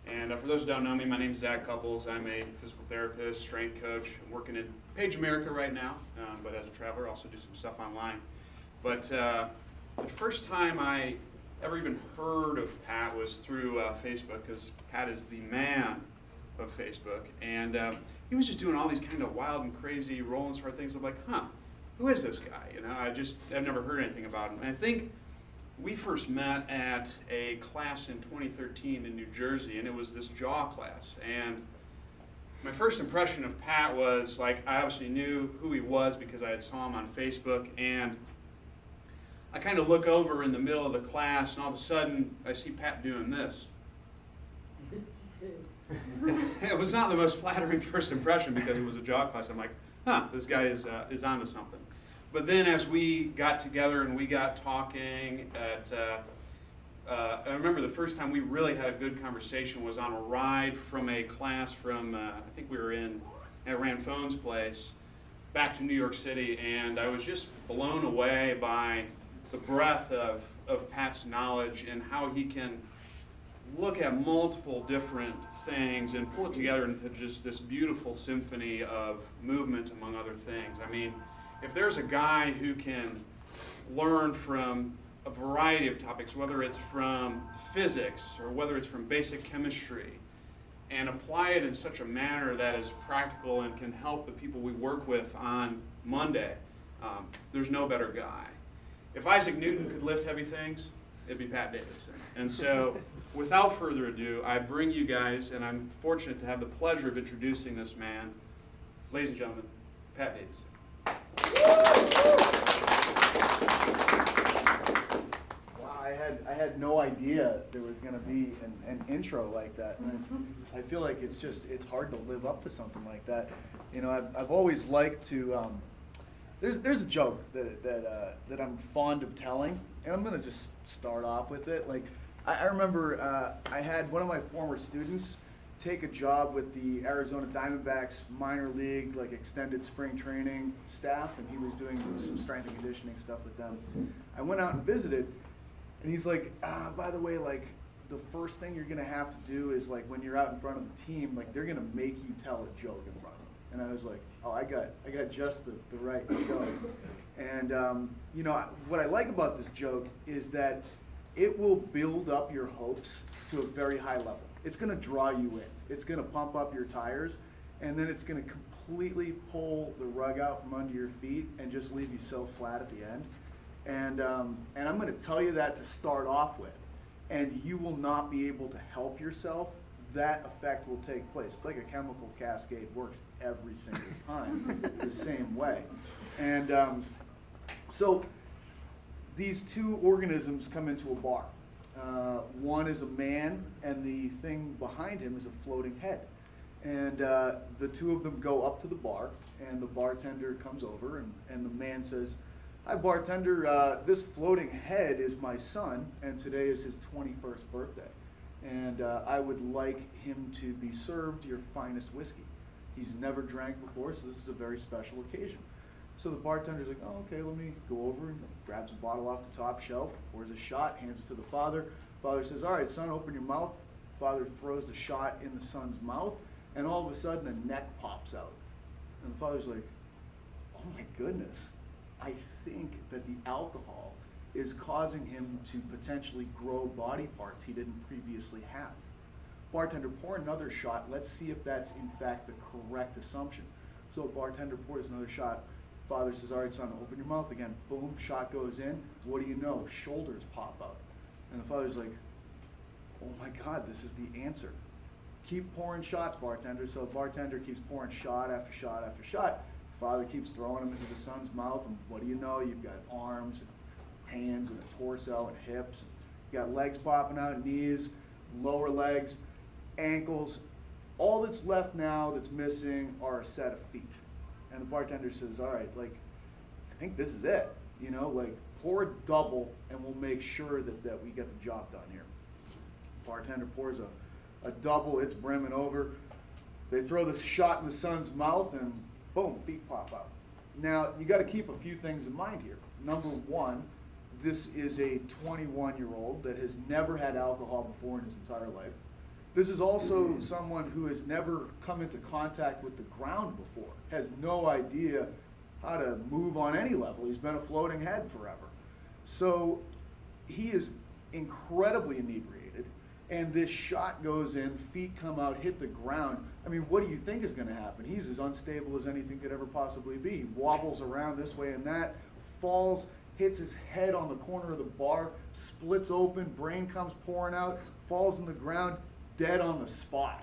And for those who don't know me, my name is Zach Couples. I'm a physical therapist, strength coach. I'm working in Page America right now, but as a traveler, I also do some stuff online. But the first time I ever even heard of Pat was through Facebook, because Pat is the man of Facebook. And he was just doing all these kind of wild and crazy roll and sort of things. I'm like, who is this guy? You know, I've never heard anything about him. And I think we first met at a class in 2013 in New Jersey, and it was this jaw class. And my first impression of Pat was, like, I obviously knew who he was because I had saw him on Facebook, and I kind of look over in the middle of the class, and all of a sudden, I see Pat doing this. It was not the most flattering first impression because it was a jaw class. I'm like, this guy is onto something. But then as we got together and we got talking I remember the first time we really had a good conversation was on a ride from a class from, I think we were at Ranfone's place, back to New York City, and I was just blown away by the breadth of Pat's knowledge and how he can look at multiple different things and pull it together into just this beautiful symphony of movement, among other things. I mean, if there's a guy who can learn from a variety of topics, whether it's from physics or whether it's from basic chemistry, and apply it in such a manner that is practical and can help the people we work with on Monday, there's no better guy. If Isaac Newton could lift heavy things, it'd be Pat Davidson. And so, without further ado, I bring you guys, and I'm fortunate to have the pleasure of introducing this man, ladies and gentlemen, Pat Davidson. Wow, I had no idea there was going to be an intro like that. And I feel like it's hard to live up to something like that. You know, I've always liked to. There's a joke that I'm fond of telling, and I'm going to just start off with it. Like, I remember I had one of my former students take a job with the Arizona Diamondbacks minor league, like, extended spring training staff, and he was doing some strength and conditioning stuff with them. I went out and visited, and he's like, by the way, like, the first thing you're gonna have to do is, like, when you're out in front of the team, like, they're gonna make you tell a joke in front of them. And I was like, oh, I got just the right joke. And you know, what I like about this joke is that it will build up your hopes to a very high level. It's going to draw you in. It's going to pump up your tires, and then it's going to completely pull the rug out from under your feet and just leave you so flat at the end. And I'm going to tell you that to start off with, and you will not be able to help yourself. That effect will take place. It's like a chemical cascade, works every single time the same way. And so these two organisms come into a bar. One is a man, and the thing behind him is a floating head. And the two of them go up to the bar, and the bartender comes over, and the man says, "Hi, bartender, this floating head is my son, and today is his 21st birthday. And I would like him to be served your finest whiskey. He's never drank before, so this is a very special occasion." So the bartender's like, "Oh, okay, let me go over," and grabs a bottle off the top shelf, pours a shot, hands it to the father. Father says, "All right, son, open your mouth." Father throws the shot in the son's mouth, and all of a sudden a neck pops out. And the father's like, "Oh my goodness, I think that the alcohol is causing him to potentially grow body parts he didn't previously have. Bartender, pour another shot. Let's see if that's in fact the correct assumption." So bartender pours another shot. Father says, "All right, son, open your mouth again." Boom, shot goes in. What do you know? Shoulders pop out. And the father's like, "Oh my God, this is the answer. Keep pouring shots, bartender." So the bartender keeps pouring shot after shot after shot. Father keeps throwing them into the son's mouth, and what do you know? You've got arms and hands and a torso and hips. You got legs popping out, knees, lower legs, ankles. All that's left now that's missing are a set of feet. And the bartender says, "All right, like, I think this is it. You know, like, pour a double and we'll make sure that we get the job done here." Bartender pours a double, it's brimming over. They throw this shot in the son's mouth and boom, feet pop out. Now, you got to keep a few things in mind here. Number one, this is a 21-year-old that has never had alcohol before in his entire life. This is also someone who has never come into contact with the ground before, has no idea how to move on any level. He's been a floating head forever. So he is incredibly inebriated, and this shot goes in, feet come out, hit the ground. I mean, what do you think is going to happen? He's as unstable as anything could ever possibly be. He wobbles around this way and that, falls, hits his head on the corner of the bar, splits open, brain comes pouring out, falls on the ground, dead on the spot.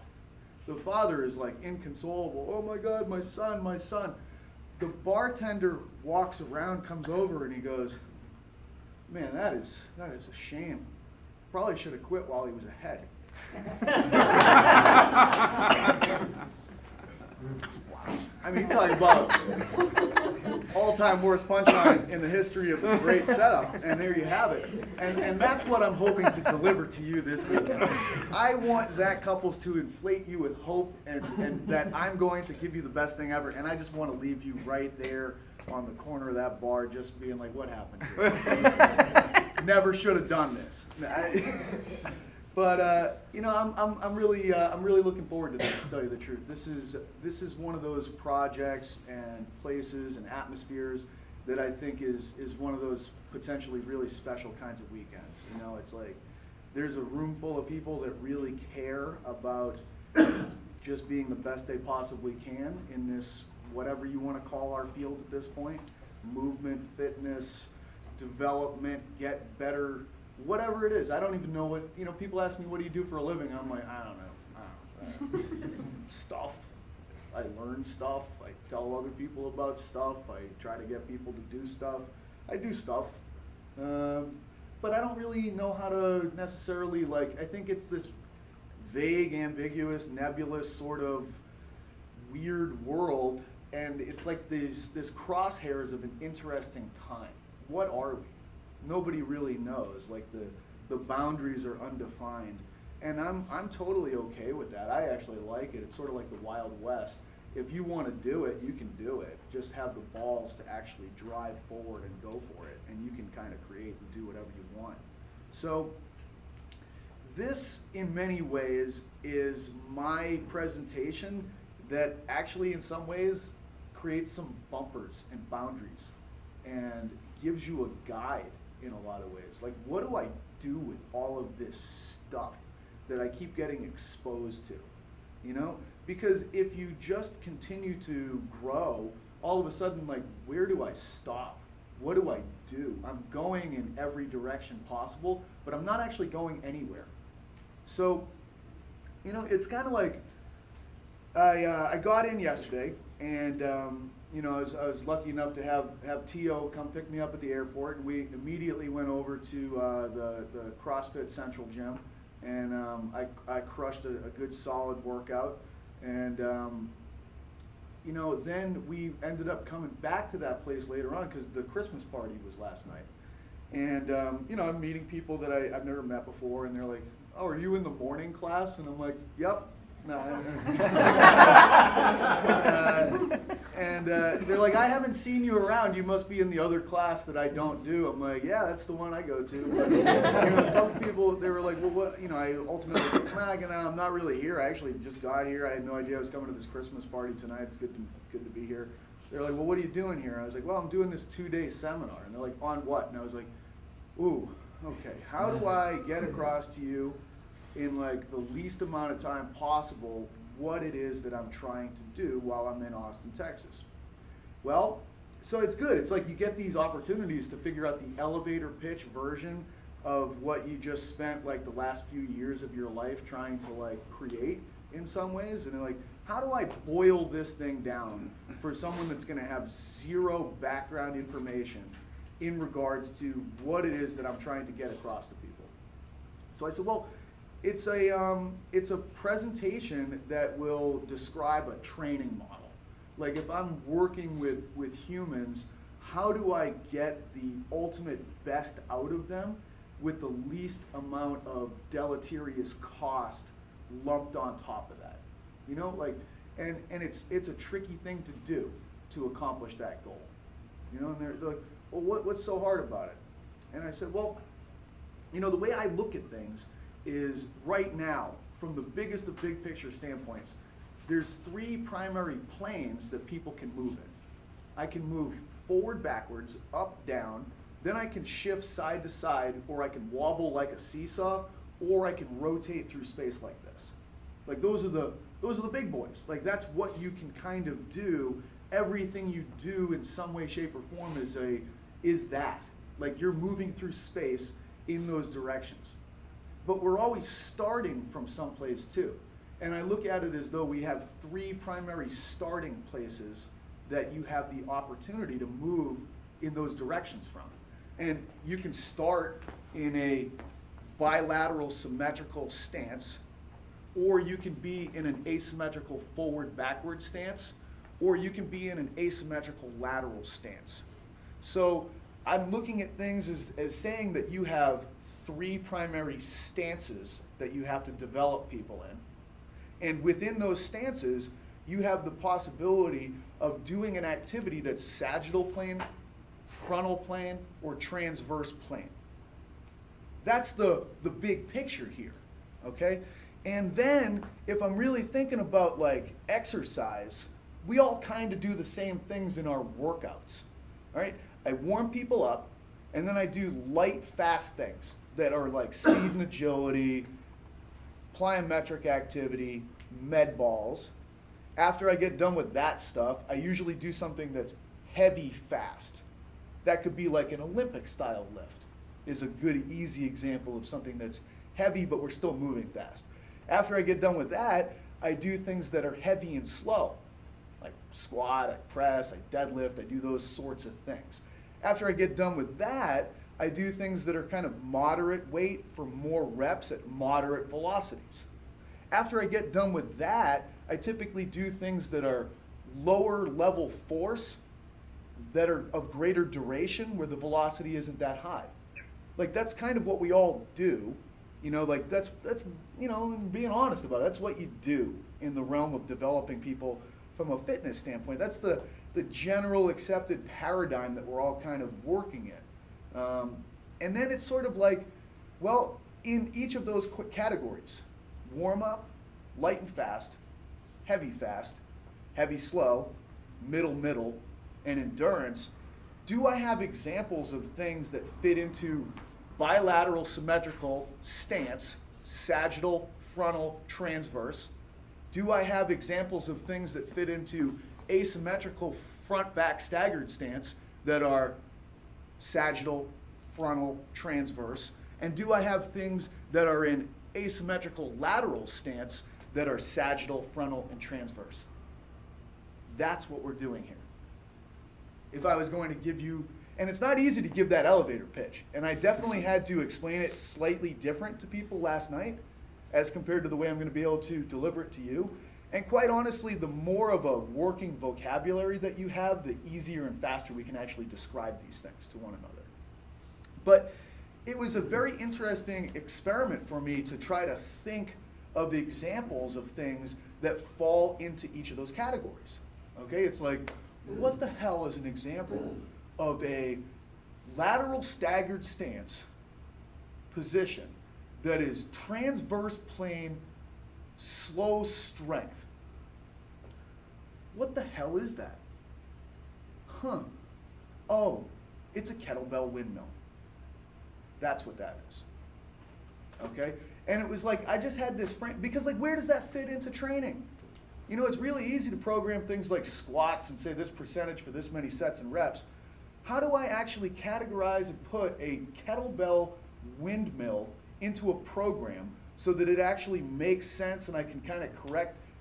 The father is like inconsolable. Oh my God, my son, my son. The bartender walks around, comes over, and he goes, man, that is a shame. Probably should have quit while he was ahead. I mean, you talk about all-time worst punchline in the history of a great setup, and there you have it. And that's what I'm hoping to deliver to you this weekend. I want Zach Couples to inflate you with hope, and that I'm going to give you the best thing ever, and I just want to leave you right there on the corner of that bar just being like, what happened here? Never should have done this. But I'm really looking forward to this, to tell you the truth. This is one of those projects and places and atmospheres that I think is one of those potentially really special kinds of weekends. You know, it's like there's a room full of people that really care about just being the best they possibly can in this, whatever you want to call our field at this point, movement, fitness, development, get better, whatever it is. I don't even know what, people ask me, what do you do for a living? I'm like, I don't know. Stuff. I learn stuff. I tell other people about stuff. I try to get people to do stuff. I do stuff. But I don't really know how to necessarily, I think it's this vague, ambiguous, nebulous sort of weird world, and it's like this crosshairs of an interesting time. What are we? Nobody really knows. Like the boundaries are undefined, and I'm totally okay with that. I actually like it. It's sort of like the Wild West. If you want to do it, you can do it. Just have the balls to actually drive forward and go for it, and you can kind of create and do whatever you want. So this, in many ways, is my presentation that actually, in some ways, creates some bumpers and boundaries and gives you a guide in a lot of ways. Like, what do I do with all of this stuff that I keep getting exposed to? Because if you just continue to grow, all of a sudden, where do I stop? What do I do? I'm going in every direction possible, but I'm not actually going anywhere. So, it's kind of like I got in yesterday, and I was lucky enough to have T.O. come pick me up at the airport, and we immediately went over to the CrossFit Central gym, and I crushed a good solid workout, and then we ended up coming back to that place later on because the Christmas party was last night, and I'm meeting people that I've never met before, and they're like, "Oh, are you in the morning class?" And I'm like, "Yep." No. They're like, "I haven't seen you around. You must be in the other class that I don't do." I'm like, "Yeah, that's the one I go to." But, a couple people, they were like, "Well, what?" I ultimately said, I'm not really here. I actually just got here. I had no idea I was coming to this Christmas party tonight. It's good to be here. They're like, "Well, what are you doing here?" I was like, "Well, I'm doing this 2-day seminar." And they're like, "On what?" And I was like, "Ooh, okay. How do I get across to you in the least amount of time possible what it is that I'm trying to do while I'm in Austin, Texas?" Well, so it's good. It's like you get these opportunities to figure out the elevator pitch version of what you just spent the last few years of your life trying to create in some ways. And how do I boil this thing down for someone that's going to have zero background information in regards to what it is that I'm trying to get across to people? So I said, well, it's a presentation that will describe a training model. If I'm working with humans, how do I get the ultimate best out of them with the least amount of deleterious cost lumped on top of that? And it's a tricky thing to do to accomplish that goal. And they're like, "Well, what's so hard about it?" And I said, well, the way I look at things is right now, from the biggest of big picture standpoints, there's 3 primary planes that people can move in. I can move forward, backwards, up, down, then I can shift side to side, or I can wobble like a seesaw, or I can rotate through space like this. Like those are the big boys. Like that's what you can kind of do. Everything you do in some way, shape, or form is that. Like you're moving through space in those directions. But we're always starting from someplace too. And I look at it as though we have 3 primary starting places that you have the opportunity to move in those directions from. And you can start in a bilateral symmetrical stance, or you can be in an asymmetrical forward-backward stance, or you can be in an asymmetrical lateral stance. So I'm looking at things as saying that you have 3 primary stances that you have to develop people in. And within those stances, you have the possibility of doing an activity that's sagittal plane, frontal plane, or transverse plane. That's the big picture here, okay? And then, if I'm really thinking about like exercise, we all kind of do the same things in our workouts, all right? I warm people up, and then I do light, fast things that are like speed and agility, plyometric activity, med balls. After I get done with that stuff, I usually do something that's heavy, fast. That could be like an Olympic style lift is a good, easy example of something that's heavy, but we're still moving fast. After I get done with that, I do things that are heavy and slow, like squat, I press, I deadlift, I do those sorts of things. After I get done with that, I do things that are kind of moderate weight for more reps at moderate velocities. After I get done with that, I typically do things that are lower level force that are of greater duration where the velocity isn't that high. Like that's kind of what we all do, you know, like that's you know, being honest about it, that's what you do in the realm of developing people from a fitness standpoint. That's the general accepted paradigm that we're all kind of working in. And then it's sort of like, well, in each of those quick categories, warm up, light and fast, heavy slow, middle, and endurance, do I have examples of things that fit into bilateral symmetrical stance, sagittal, frontal, transverse? Do I have examples of things that fit into asymmetrical front-back staggered stance that are sagittal, frontal, transverse? And do I have things that are in asymmetrical lateral stance that are sagittal, frontal, and transverse? That's what we're doing here. If I was going to give you, and it's not easy to give that elevator pitch, and I definitely had to explain it slightly different to people last night as compared to the way I'm going to be able to deliver it to you. And quite honestly, the more of a working vocabulary that you have, the easier and faster we can actually describe these things to one another. But it was a very interesting experiment for me to try to think of examples of things that fall into each of those categories. Okay, it's like, what the hell is an example of a lateral staggered stance position that is transverse plane, slow strength? What the hell is that? Oh, it's a kettlebell windmill. That's what that is. Okay? And it was like, I just had this frame, because like, where does that fit into training? You know, it's really easy to program things like squats and say this percentage for this many sets and reps. How do I actually categorize and put a kettlebell windmill into a program so that it actually makes sense and I can kind of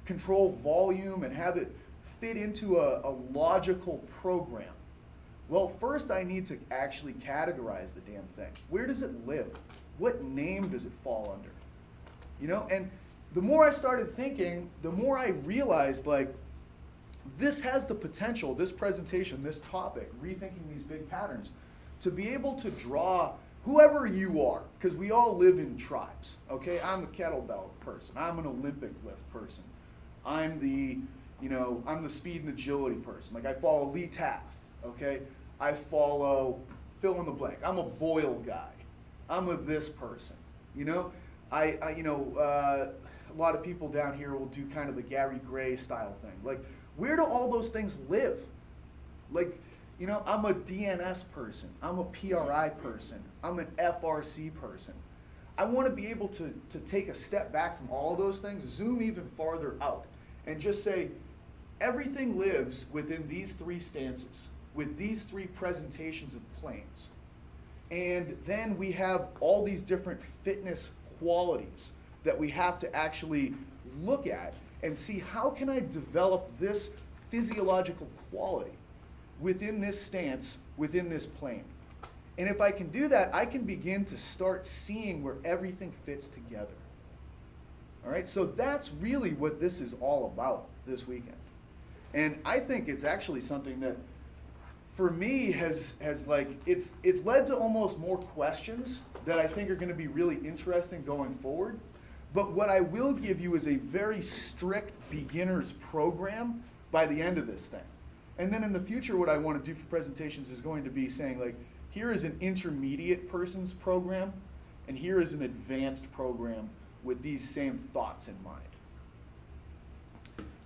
control volume and have it fit into a logical program? Well, first I need to actually categorize the damn thing. Where does it live? What name does it fall under? You know, and the more I started thinking, the more I realized, like, this has the potential, this presentation, this topic, rethinking these big patterns, to be able to draw whoever you are, because we all live in tribes, okay? I'm a kettlebell person. I'm an Olympic lift person. I'm the speed and agility person. Like, I follow Lee Taft, okay? I follow fill in the blank. I'm a Boyle guy. I'm a this person, you know? A lot of people down here will do kind of the Gary Gray style thing. Like, where do all those things live? Like, I'm a DNS person, I'm a PRI person, I'm an FRC person. I want to be able to take a step back from all of those things, zoom even farther out, and just say, everything lives within these three stances, with these three presentations of planes. And then we have all these different fitness qualities that we have to actually look at and see, how can I develop this physiological quality within this stance, within this plane? And if I can do that, I can begin to start seeing where everything fits together. All right, so that's really what this is all about this weekend. And I think it's actually something that, for me, has like, it's led to almost more questions that I think are going to be really interesting going forward. But what I will give you is a very strict beginner's program by the end of this thing. And then in the future, what I want to do for presentations is going to be saying, like, here is an intermediate person's program, and here is an advanced program with these same thoughts in mind.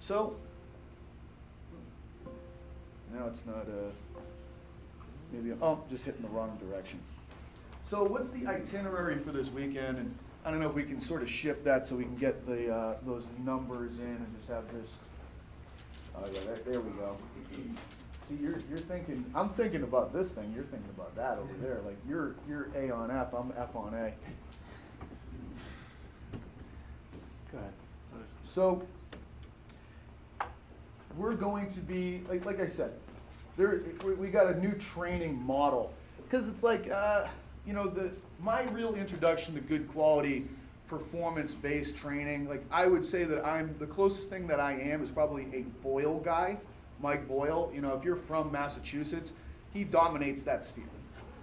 So, now it's not maybe, just hitting the wrong direction. So what's the itinerary for this weekend? And I don't know if we can sort of shift that so we can get the those numbers in and just have this. Oh yeah, there we go. See, you're thinking, I'm thinking about this thing, you're thinking about that over there. Like, you're A on F, I'm F on A. Go ahead. So, we're going to be, like I said, we got a new training model. Because it's like, my real introduction to good quality performance-based training, like, I would say that the closest thing that I am is probably a Boyle guy. Mike Boyle, if you're from Massachusetts, he dominates that sphere.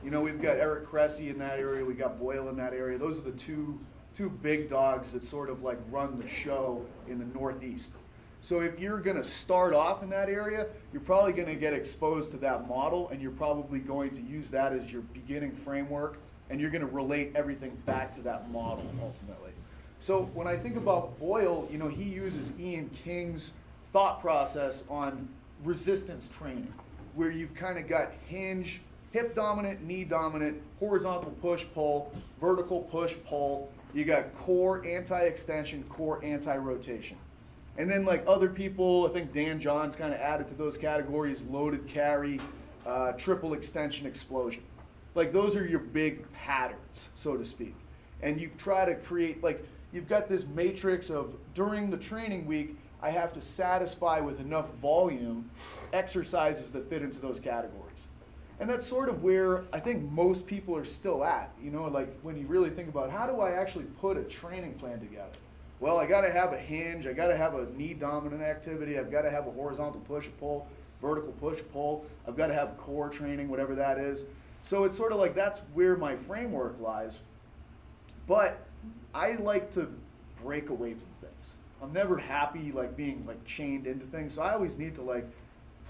We've got Eric Cressy in that area, we got Boyle in that area. Those are the two big dogs that sort of like run the show in the Northeast. So if you're gonna start off in that area, you're probably gonna get exposed to that model, and you're probably going to use that as your beginning framework, and you're gonna relate everything back to that model ultimately. So when I think about Boyle, he uses Ian King's thought process on resistance training, where you've kind of got hinge, hip dominant, knee dominant, horizontal push pull, vertical push pull. You got core anti-extension, core anti-rotation. And then, like other people, I think Dan Johns kind of added to those categories, loaded carry, triple extension, explosion. Like, those are your big patterns, so to speak. And you try to create, like, you've got this matrix of, during the training week, I have to satisfy with enough volume exercises that fit into those categories. And that's sort of where I think most people are still at, like when you really think about, how do I actually put a training plan together? Well, I gotta have a hinge, I gotta have a knee dominant activity, I've gotta have a horizontal push-pull, vertical push-pull, I've gotta have core training, whatever that is. So it's sort of like, that's where my framework lies. But I like to break away from things. I'm never happy like being like chained into things, so I always need to like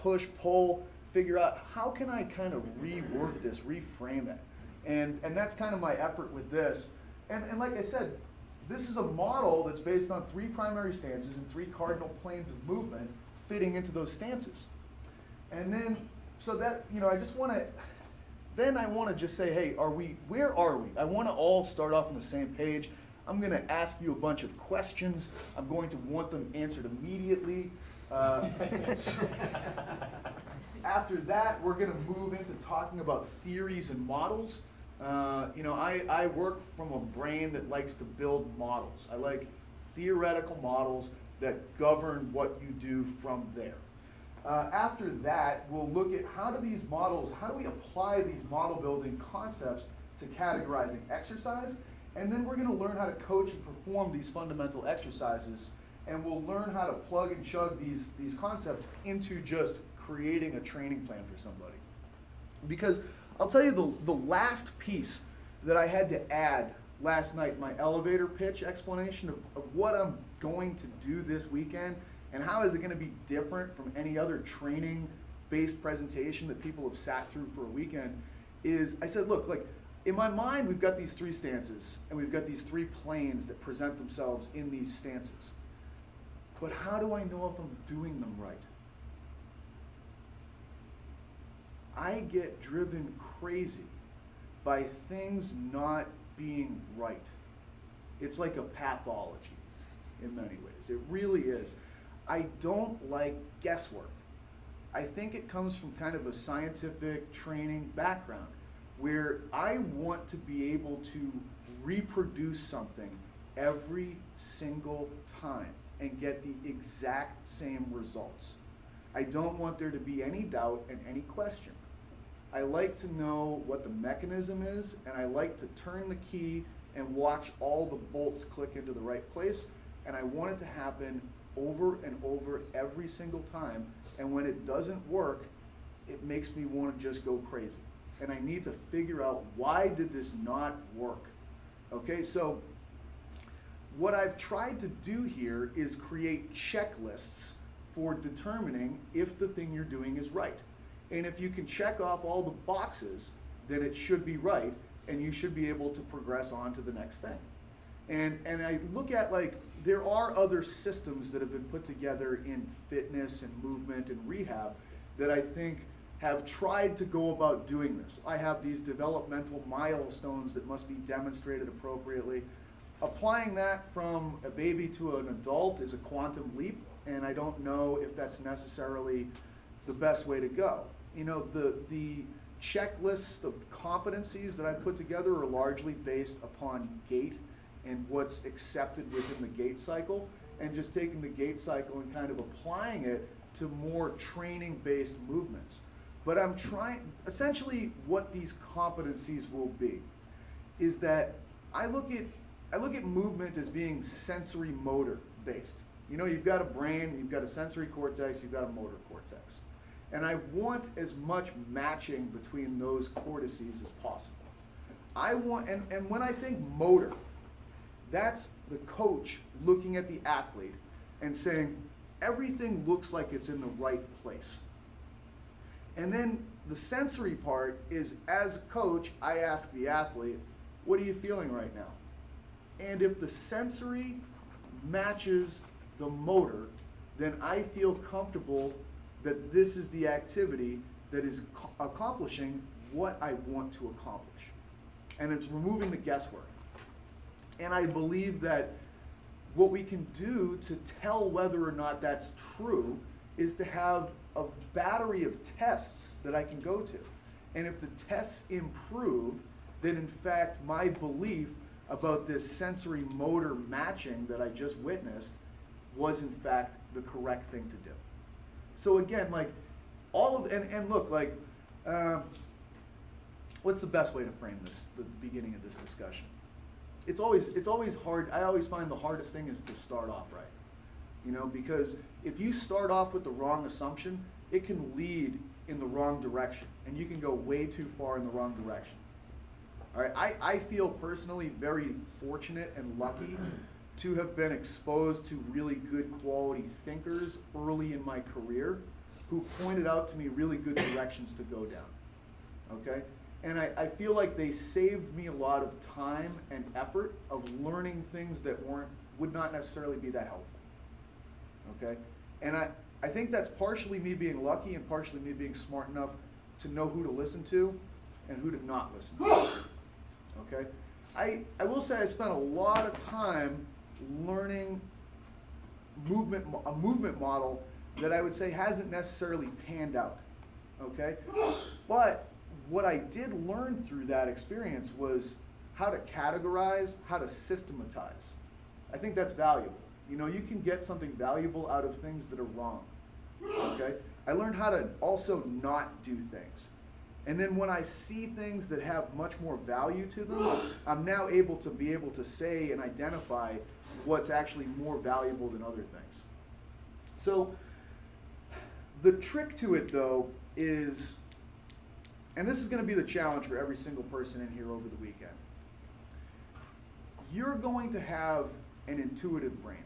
push, pull, figure out how can I kind of rework this, reframe it. And that's kind of my effort with this. And like I said, this is a model that's based on 3 primary stances and 3 cardinal planes of movement fitting into those stances. And then, so that, I just want to, then I want to just say, hey, where are we? I want to all start off on the same page. I'm going to ask you a bunch of questions. I'm going to want them answered immediately. After that, we're going to move into talking about theories and models. I work from a brain that likes to build models. I like theoretical models that govern what you do from there. After that, we'll look at how do we apply these model building concepts to categorizing exercise, and then we're going to learn how to coach and perform these fundamental exercises, and we'll learn how to plug and chug these concepts into just creating a training plan for somebody. Because I'll tell you the last piece that I had to add last night, my elevator pitch explanation of what I'm going to do this weekend and how is it going to be different from any other training-based presentation that people have sat through for a weekend, is I said, look, like, in my mind, we've got these three stances, and we've got these three planes that present themselves in these stances. But how do I know if I'm doing them right? I get driven crazy by things not being right. It's like a pathology in many ways. It really is. I don't like guesswork. I think it comes from kind of a scientific training background where I want to be able to reproduce something every single time and get the exact same results. I don't want there to be any doubt and any question. I like to know what the mechanism is, and I like to turn the key and watch all the bolts click into the right place, and I want it to happen over and over every single time, and when it doesn't work, it makes me want to just go crazy. And I need to figure out, why did this not work? Okay, so what I've tried to do here is create checklists for determining if the thing you're doing is right. And if you can check off all the boxes, then it should be right, and you should be able to progress on to the next thing. And I look at, like, there are other systems that have been put together in fitness and movement and rehab that I think have tried to go about doing this. I have these developmental milestones that must be demonstrated appropriately. Applying that from a baby to an adult is a quantum leap, and I don't know if that's necessarily the best way to go. You know, the checklists of competencies that I've put together are largely based upon gait and what's accepted within the gait cycle, and just taking the gait cycle and kind of applying it to more training-based movements. But I'm trying, essentially what these competencies will be is that I look at movement as being sensory motor based. You know, you've got a brain, you've got a sensory cortex, you've got a motor cortex. And I want as much matching between those cortices as possible. I want, and when I think motor, that's the coach looking at the athlete and saying, everything looks like it's in the right place. And then the sensory part is, as a coach, I ask the athlete, what are you feeling right now? And if the sensory matches the motor, then I feel comfortable that this is the activity that is accomplishing what I want to accomplish. And it's removing the guesswork. And I believe that what we can do to tell whether or not that's true is to have a battery of tests that I can go to. And if the tests improve, then in fact my belief about this sensory motor matching that I just witnessed was in fact the correct thing to do. So again, like all of, and look, like, what's the best way to frame this, the beginning of this discussion? It's always hard. I always find the hardest thing is to start off right. You know, because if you start off with the wrong assumption, it can lead in the wrong direction, and you can go way too far in the wrong direction. All right, I feel personally very fortunate and lucky to have been exposed to really good quality thinkers early in my career who pointed out to me really good directions to go down, okay? And I feel like they saved me a lot of time and effort of learning things that would not necessarily be that helpful, okay? And I think that's partially me being lucky and partially me being smart enough to know who to listen to and who to not listen to, okay? I will say I spent a lot of time learning a movement model that I would say hasn't necessarily panned out, okay? But what I did learn through that experience was how to categorize, how to systematize. I think that's valuable. You know, you can get something valuable out of things that are wrong, okay? I learned how to also not do things. And then when I see things that have much more value to them, I'm now able to say and identify what's actually more valuable than other things. So the trick to it, though, is, and this is going to be the challenge for every single person in here over the weekend, you're going to have an intuitive brain,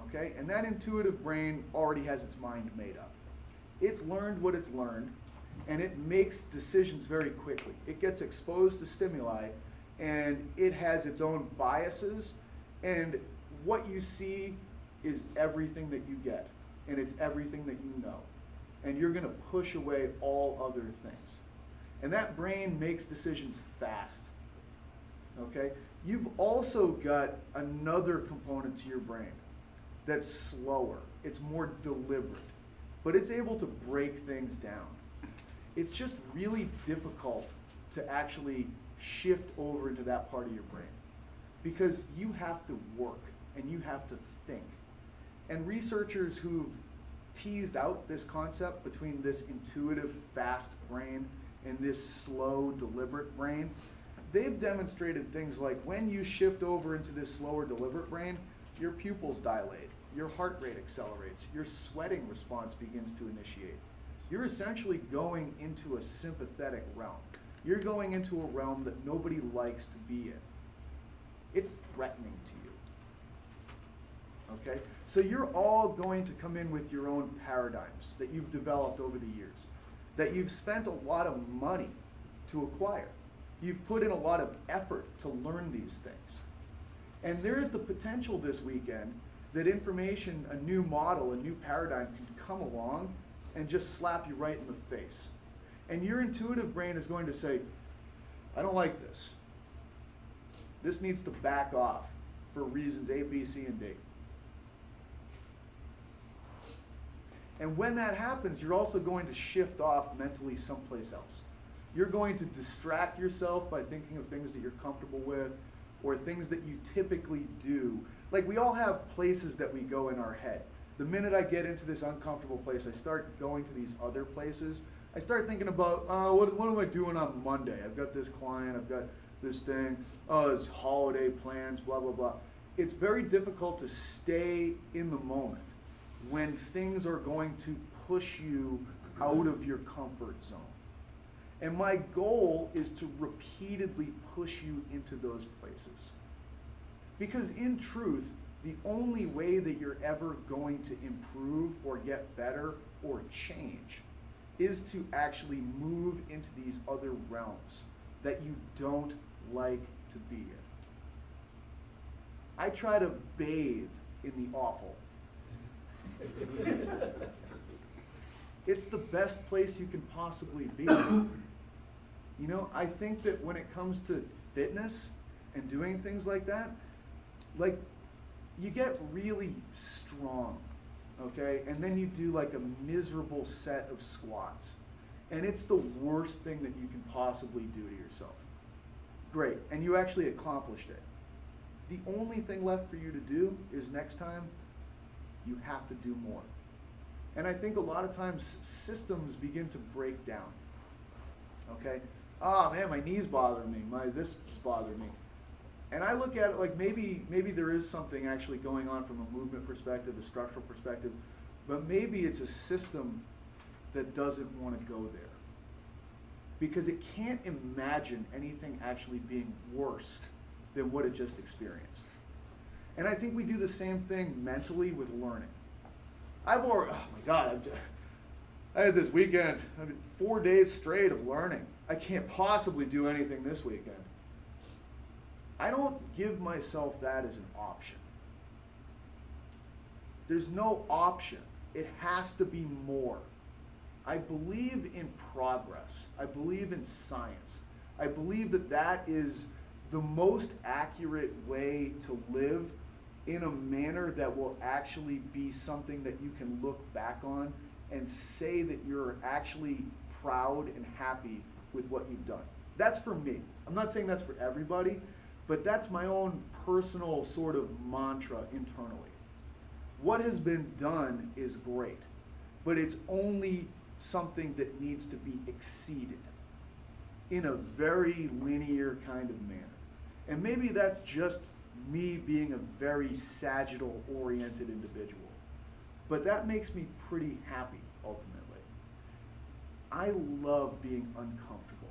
okay? And that intuitive brain already has its mind made up. It's learned what it's learned, and it makes decisions very quickly. It gets exposed to stimuli, and it has its own biases, and what you see is everything that you get, and it's everything that you know. And you're gonna push away all other things. And that brain makes decisions fast, okay? You've also got another component to your brain that's slower. It's more deliberate, but it's able to break things down. It's just really difficult to actually shift over into that part of your brain because you have to work and you have to think. And researchers who've teased out this concept between this intuitive, fast brain and this slow, deliberate brain, they've demonstrated things like when you shift over into this slower, deliberate brain, your pupils dilate, your heart rate accelerates, your sweating response begins to initiate. You're essentially going into a sympathetic realm. You're going into a realm that nobody likes to be in. It's threatening to you. Okay? So you're all going to come in with your own paradigms that you've developed over the years, that you've spent a lot of money to acquire. You've put in a lot of effort to learn these things. And there is the potential this weekend that information, a new model, a new paradigm can come along and just slap you right in the face. And your intuitive brain is going to say, I don't like this. This needs to back off for reasons A, B, C, and D. And when that happens, you're also going to shift off mentally someplace else. You're going to distract yourself by thinking of things that you're comfortable with or things that you typically do. Like we all have places that we go in our head. The minute I get into this uncomfortable place, I start going to these other places. I start thinking about, what am I doing on Monday? I've got this client, I've got this thing, it's holiday plans, blah, blah, blah. It's very difficult to stay in the moment when things are going to push you out of your comfort zone. And my goal is to repeatedly push you into those places. Because in truth, the only way that you're ever going to improve or get better or change is to actually move into these other realms that you don't like to be in. I try to bathe in the awful. It's the best place you can possibly be. You know, I think that when it comes to fitness and doing things like that, like, you get really strong, okay? And then you do like a miserable set of squats. And it's the worst thing that you can possibly do to yourself. Great, and you actually accomplished it. The only thing left for you to do is next time, you have to do more. And I think a lot of times systems begin to break down, okay? Oh man, my knee's bothering me, this is bothering me. And I look at it like maybe there is something actually going on from a movement perspective, a structural perspective, but maybe it's a system that doesn't want to go there. Because it can't imagine anything actually being worse than what it just experienced. And I think we do the same thing mentally with learning. oh my God, I had this weekend, 4 days straight of learning. I can't possibly do anything this weekend. I don't give myself that as an option. There's no option. It has to be more. I believe in progress. I believe in science. I believe that that is the most accurate way to live in a manner that will actually be something that you can look back on and say that you're actually proud and happy with what you've done. That's for me. I'm not saying that's for everybody, but that's my own personal sort of mantra internally. What has been done is great, but it's only something that needs to be exceeded in a very linear kind of manner. And maybe that's just me being a very sagittal-oriented individual, but that makes me pretty happy, ultimately. I love being uncomfortable,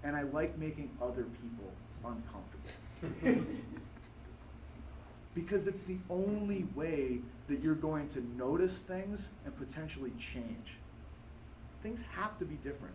and I like making other people uncomfortable. Because it's the only way that you're going to notice things and potentially change. things have to be different.